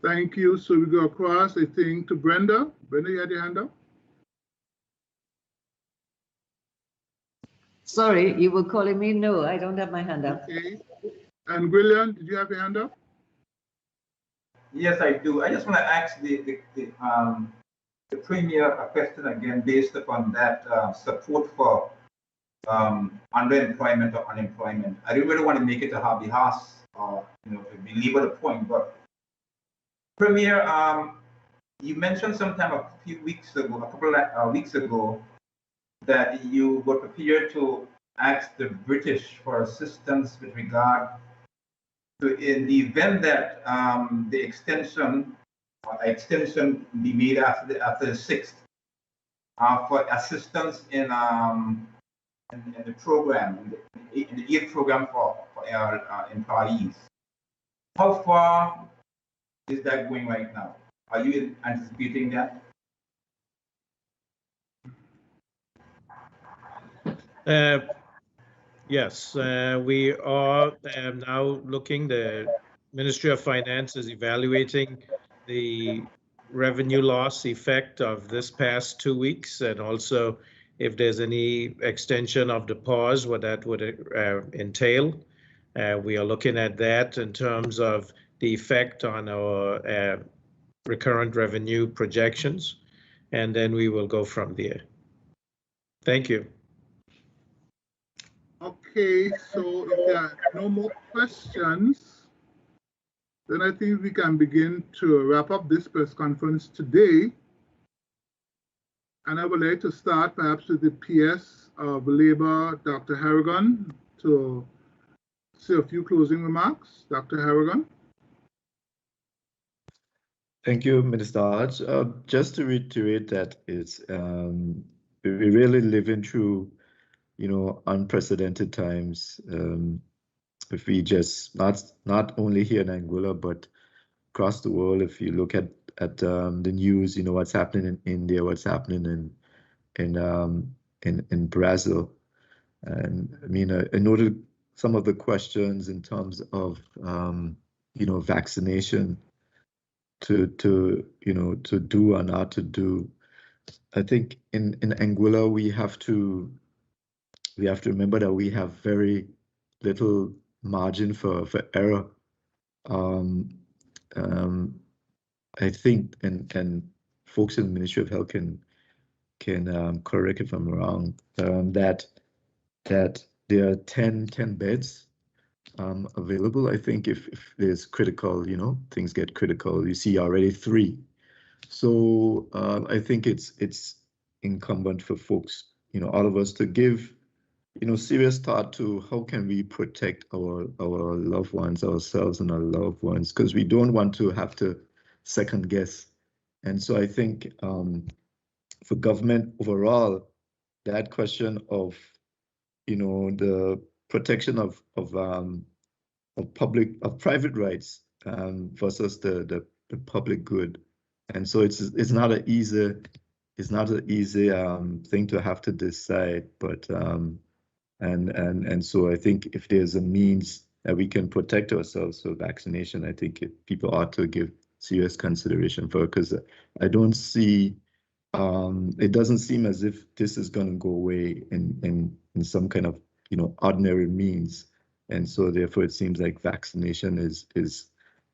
Thank you. So we go across, I think, to Brenda. Brenda, you had your hand up? Sorry, you were calling me? No, I don't have my hand up. Okay. And William, did you have your hand up? Yes, I do. I just want to ask the Premier a question again based upon that support for underemployment or unemployment. I don't really want to make it a hobby horse or belabor the point, but Premier, you mentioned sometime a few weeks ago, a couple of weeks ago, that you were prepared to ask the British for assistance with regard to, in the event that the extension be made after the 6th, for assistance in the program, in the aid program for our employees. How far is that going right now? Are you anticipating that? Yes, we are now looking, the Ministry of Finance is evaluating the revenue loss effect of this past 2 weeks, and also if there's any extension of the pause, what that would entail. We are looking at that in terms of the effect on our recurrent revenue projections, and then we will go from there. Thank you. Okay, so if there are no more questions, then I think we can begin to wrap up this press conference today. And I would like to start perhaps with the PS of Labour, Dr. Harrigan, to say a few closing remarks. Dr. Harrigan. Thank you, Minister Hodge. Just to reiterate that it's we're really living through, unprecedented times. If we just not only here in Angola but across the world, if you look at the news, what's happening in India, what's happening in Brazil, and I mean, I noted some of the questions in terms of vaccination to do or not to do. I think in Angola we have to remember that we have very little margin for error. I think and folks in the Ministry of Health can correct if I'm wrong, that there are 10 beds available. I think if there's critical, things get critical, you see already 3. So I think it's incumbent for folks, all of us to give, serious thought to how can we protect our loved ones, ourselves and our loved ones, because we don't want to have to second guess. And so I think for government overall, that question of, the protection of private rights versus the public good. And so it's not an easy thing to have to decide, but and so I think if there's a means that we can protect ourselves for vaccination, I think people ought to give serious consideration for it, because I don't see it doesn't seem as if this is going to go away in some kind of ordinary means, and so therefore it seems like vaccination is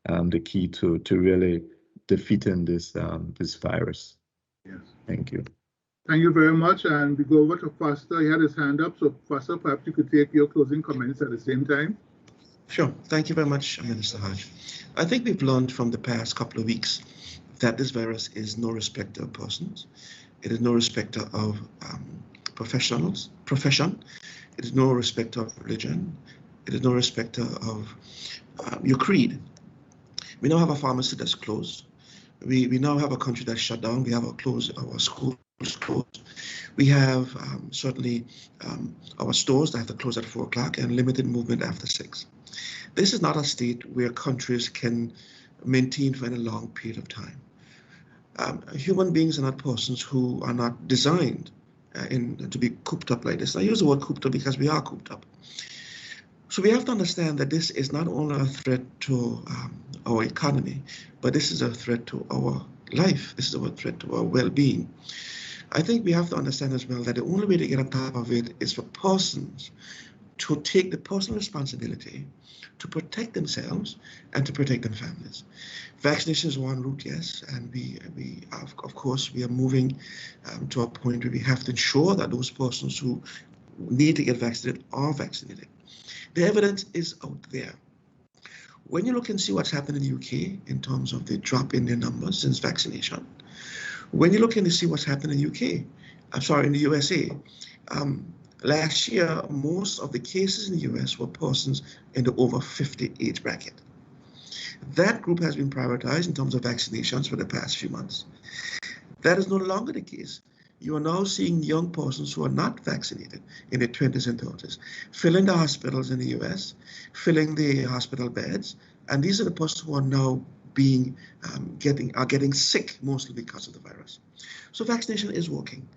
the key to really defeating this virus. Yes. Thank you. Thank you very much. And we go over to Foster. He had his hand up. So Foster, perhaps you could take your closing comments at the same time. Sure. Thank you very much, Minister Hodge. I think we've learned from the past couple of weeks that this virus is no respecter of persons. It is no respecter of profession. It is no respecter of religion. It is no respecter of your creed. We now have a pharmacy that's closed. We now have a country that's shut down. We have our schools closed. We have certainly our stores that have to close at 4 o'clock and limited movement after 6. This is not a state where countries can maintain for any long period of time. Human beings are not persons who are not designed to be cooped up like this. I use the word cooped up because we are cooped up. So we have to understand that this is not only a threat to our economy, but this is a threat to our life. This is a threat to our well-being. I think we have to understand as well that the only way to get on top of it is for persons to take the personal responsibility to protect themselves and to protect their families. Vaccination is one route, yes, and we of course, we are moving to a point where we have to ensure that those persons who need to get vaccinated are vaccinated. The evidence is out there. When you look and see what's happened in the UK in terms of the drop in their numbers since vaccination, when you look and see what's happened in the UK, in the USA, last year, most of the cases in the US were persons in the over 50 age bracket. That group has been prioritized in terms of vaccinations for the past few months. That is no longer the case. You are now seeing young persons who are not vaccinated in their 20s and 30s, filling the hospitals in the US, filling the hospital beds, and these are the persons who are now getting sick, mostly because of the virus. So vaccination is working.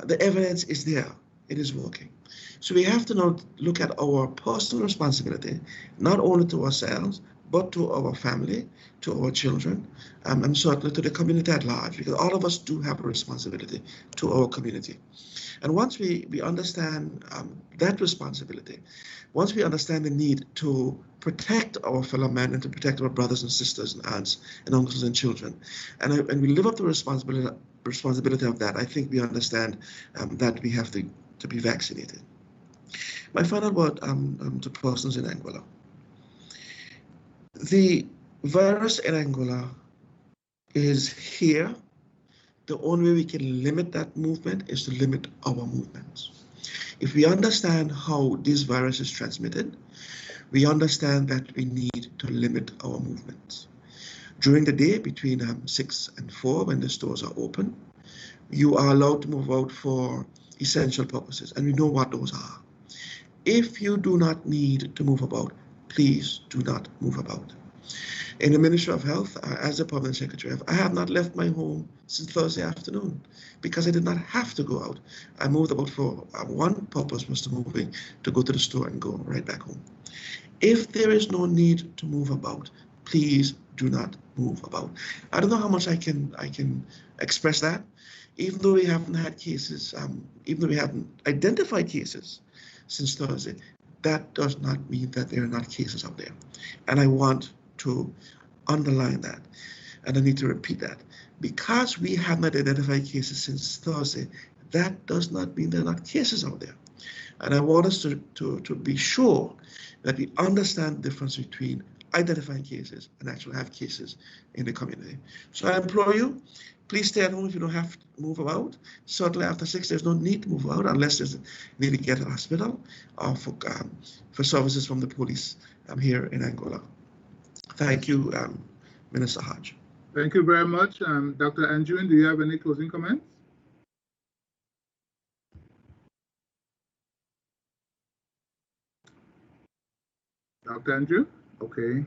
The evidence is there. It is working. So we have to now look at our personal responsibility, not only to ourselves, but to our family, to our children, and certainly to the community at large, because all of us do have a responsibility to our community. And once we understand that responsibility, once we understand the need to protect our fellow men and to protect our brothers and sisters and aunts and uncles and children, and we live up to the responsibility of that, I think we understand that we have to be vaccinated. My final word to persons in Angola. The virus in Angola is here. The only way we can limit that movement is to limit our movements. If we understand how this virus is transmitted, we understand that we need to limit our movements. During the day between 6 and 4, when the stores are open, you are allowed to move out for essential purposes, and we know what those are. If you do not need to move about, please do not move about. In the Ministry of Health, as the Permanent Secretary, I have not left my home since Thursday afternoon because I did not have to go out. I moved about for one purpose, was to moving to go to the store and go right back home. If there is no need to move about, please do not move about. I don't know how much I can express that. Even though we haven't had cases, even though we haven't identified cases since Thursday, that does not mean that there are not cases out there. And I want to underline that, and I need to repeat that. Because we have not identified cases since Thursday, that does not mean there are not cases out there. And I want us to be sure that we understand the difference between identifying cases and actually have cases in the community. So I implore you, please stay at home if you don't have to move about. Certainly after 6, there's no need to move out unless there's a need to get to the hospital or for services from the police here in Angola. Thank you, Minister Hodge. Thank you very much. Dr. Anjuin, do you have any closing comments? Dr. Andrew? Okay.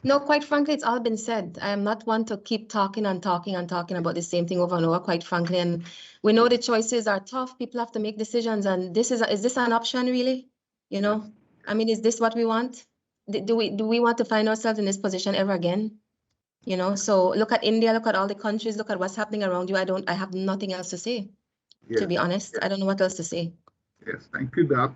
No, quite frankly, it's all been said. I am not one to keep talking and talking and talking about the same thing over and over, quite frankly. And we know the choices are tough. People have to make decisions. And is this an option, really? You know, I mean, is this what we want? Do we want to find ourselves in this position ever again? You know, so look at India, look at all the countries, look at what's happening around you. I have nothing else to say, to be honest. I don't know what else to say. Yes, thank you, Doc.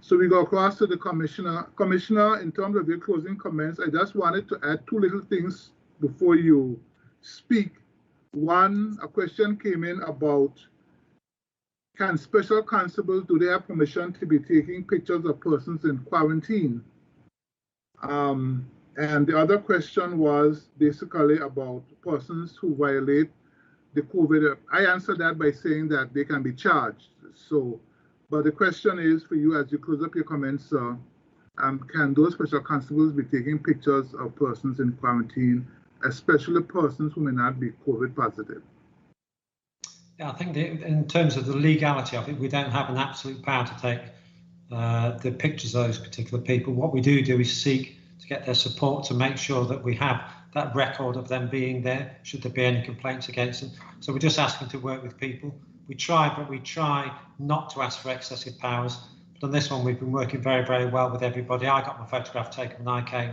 So we go across to the Commissioner. Commissioner, in terms of your closing comments, I just wanted to add 2 little things before you speak. One, a question came in about, can special constables, do they have permission to be taking pictures of persons in quarantine? And the other question was basically about persons who violate the COVID. I answered that by saying that they can be charged. So, but the question is for you as you close up your comments, sir, can those special constables be taking pictures of persons in quarantine, especially persons who may not be COVID positive? Yeah, I think in terms of the legality of it, we don't have an absolute power to take the pictures of those particular people. What we do is seek to get their support to make sure that we have that record of them being there, should there be any complaints against them. So we're just asking to work with people. We try not to ask for excessive powers. But on this one, we've been working very, very well with everybody. I got my photograph taken when I came,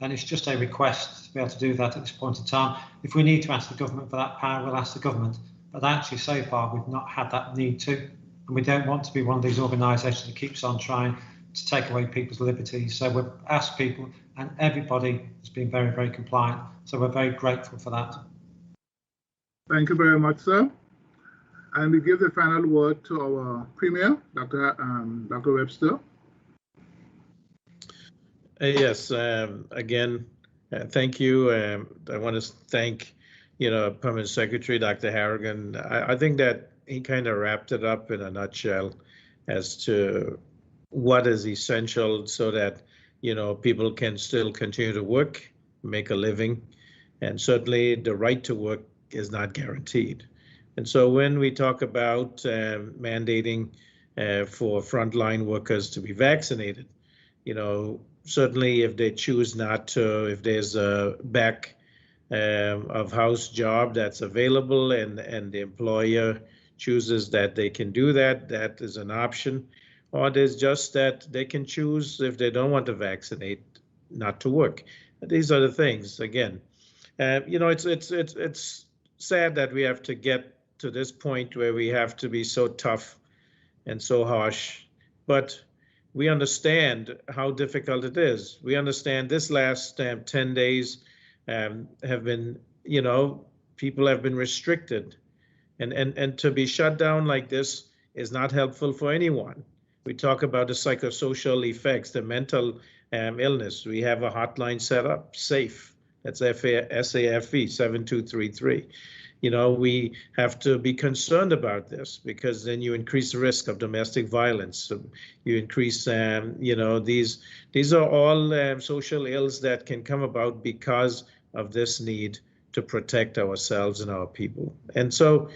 and it's just a request to be able to do that at this point in time. If we need to ask the government for that power, we'll ask the government. But actually, so far, we've not had that need to. And we don't want to be one of these organisations that keeps on trying to take away people's liberties. So we've asked people, and everybody has been very, very compliant. So we're very grateful for that. Thank you very much, sir. And we give the final word to our Premier, Dr. Webster. Yes, again, thank you. I want to thank, Permanent Secretary, Dr. Harrigan. I think that he kind of wrapped it up in a nutshell as to what is essential so that, people can still continue to work, make a living, and certainly the right to work is not guaranteed. And so when we talk about mandating for frontline workers to be vaccinated, certainly if they choose not to, if there's a back of house job that's available and the employer chooses that they can do that, that is an option. Or there's just that they can choose, if they don't want to vaccinate, not to work. These are the things, again. It's sad that we have to get to this point where we have to be so tough and so harsh, but we understand how difficult it is. We understand this last 10 days have been, people have been restricted, and to be shut down like this is not helpful for anyone. We talk about the psychosocial effects, the mental illness. We have a hotline set up, SAFE, that's SAFE 7233. We have to be concerned about this because then you increase the risk of domestic violence. So you increase, these are all social ills that can come about because of this need to protect ourselves and our people. And so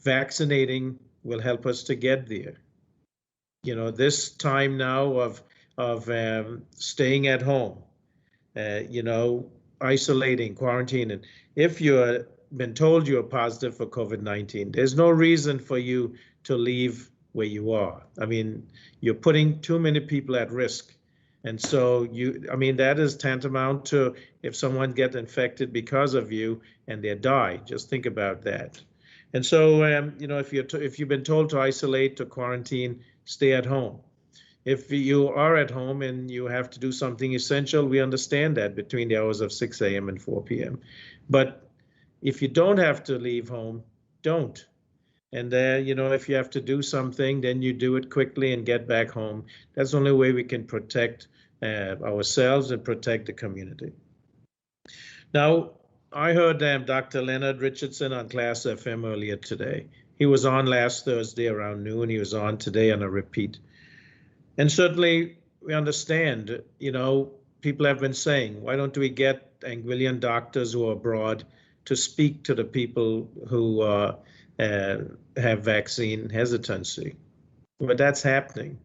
vaccinating will help us to get there. You know, this time now of staying at home, you know, isolating, quarantining. If you're been told you're positive for COVID-19, there's no reason for you to leave where you are. I mean, you're putting too many people at risk. And so I mean, that is tantamount to if someone gets infected because of you and they die. Just think about that. And so, you know, if you've been told to isolate, to quarantine, stay at home. If you are at home and you have to do something essential, we understand that between the hours of 6 a.m. and 4 p.m. But if you don't have to leave home, don't. And you know, if you have to do something, then you do it quickly and get back home. That's the only way we can protect ourselves and protect the community. Now, I heard Dr. Leonard Richardson on Class FM earlier today. He was on last Thursday around noon. He was on today on a repeat. And certainly we understand, you know, people have been saying, why don't we get Anguillan doctors who are abroad to speak to the people who have vaccine hesitancy? But that's happening.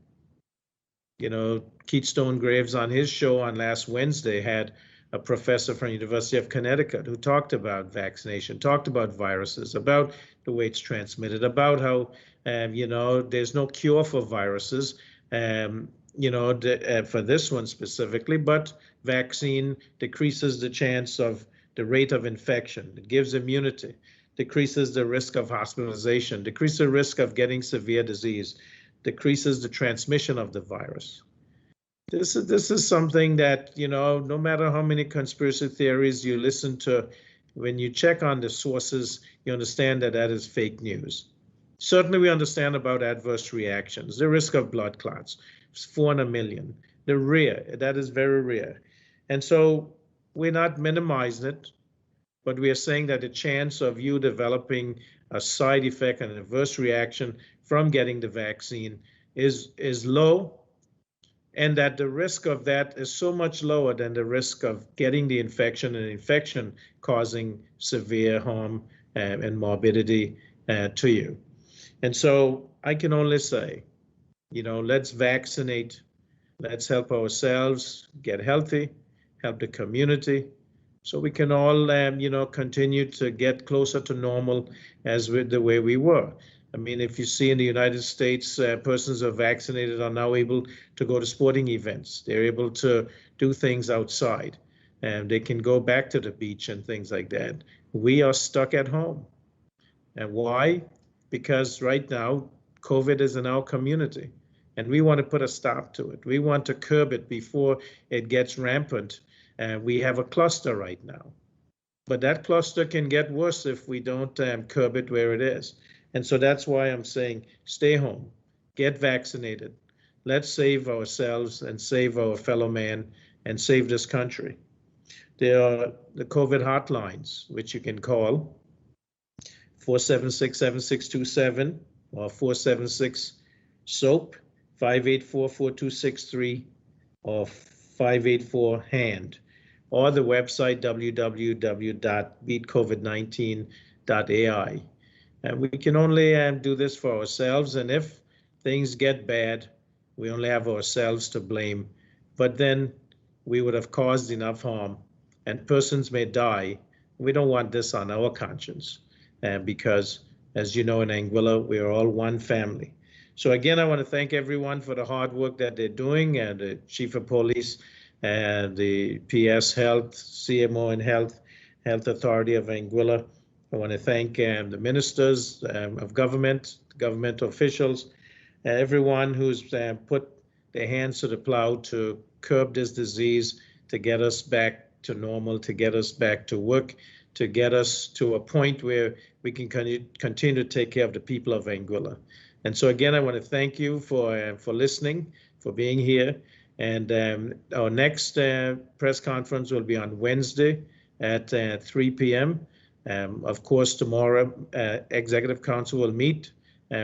You know, Keith Stonegraves on his show on last Wednesday had a professor from the University of Connecticut who talked about vaccination, talked about viruses, about the way it's transmitted, about how, you know, there's no cure for viruses, you know, for this one specifically, but vaccine decreases the chance of the rate of infection. It gives immunity, decreases the risk of hospitalization, decreases the risk of getting severe disease, decreases the transmission of the virus. This is something that, you know, no matter how many conspiracy theories you listen to, when you check on the sources, you understand that that is fake news. Certainly we understand about adverse reactions, the risk of blood clots, 4 in a million. They're rare, that is very rare. And so we're not minimizing it, but we are saying that the chance of you developing a side effect, an adverse reaction from getting the vaccine is low, and that the risk of that is so much lower than the risk of getting the infection and infection causing severe harm and morbidity to you. And so I can only say, you know, let's vaccinate, let's help ourselves get healthy, help the community, so we can all, you know, continue to get closer to normal as with the way we were. I mean, if you see in the United States, persons who are vaccinated are now able to go to sporting events. They're able to do things outside, and they can go back to the beach and things like that. We are stuck at home. And why? Because right now, COVID is in our community, and we want to put a stop to it. We want to curb it before it gets rampant. We have a cluster right now, but that cluster can get worse if we don't curb it where it is. And so that's why I'm saying stay home, get vaccinated. Let's save ourselves and save our fellow man and save this country. There are the COVID hotlines, which you can call 476-7627 or 476-SOAP, 584-4263 or 584-HAND, or the website www.beatcovid19.ai. And we can only do this for ourselves, and if things get bad, we only have ourselves to blame. But then we would have caused enough harm, and persons may die. We don't want this on our conscience, because, as you know, in Anguilla, we are all one family. So again, I want to thank everyone for the hard work that they're doing, and the Chief of Police, and the PS Health, CMO and Health Authority of Anguilla. I want to thank the ministers of government, governmental officials, everyone who's put their hands to the plow to curb this disease, to get us back to normal, to get us back to work, to get us to a point where we can continue to take care of the people of Anguilla. And so again, I want to thank you for listening, for being here. And our next press conference will be on Wednesday at 3 p.m. Of course, tomorrow, Executive Council will meet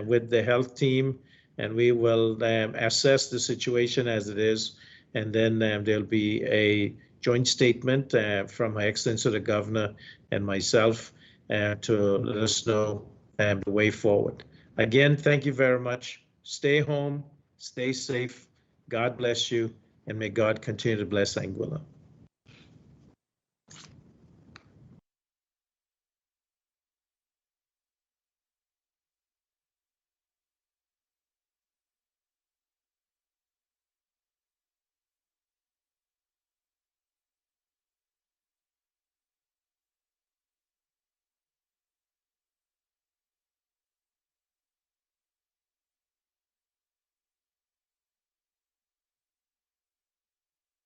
with the health team, and we will assess the situation as it is. And then there'll be a joint statement from Her Excellency the Governor and myself to let us know the way forward. Again, thank you very much. Stay home, stay safe. God bless you, and may God continue to bless Anguilla.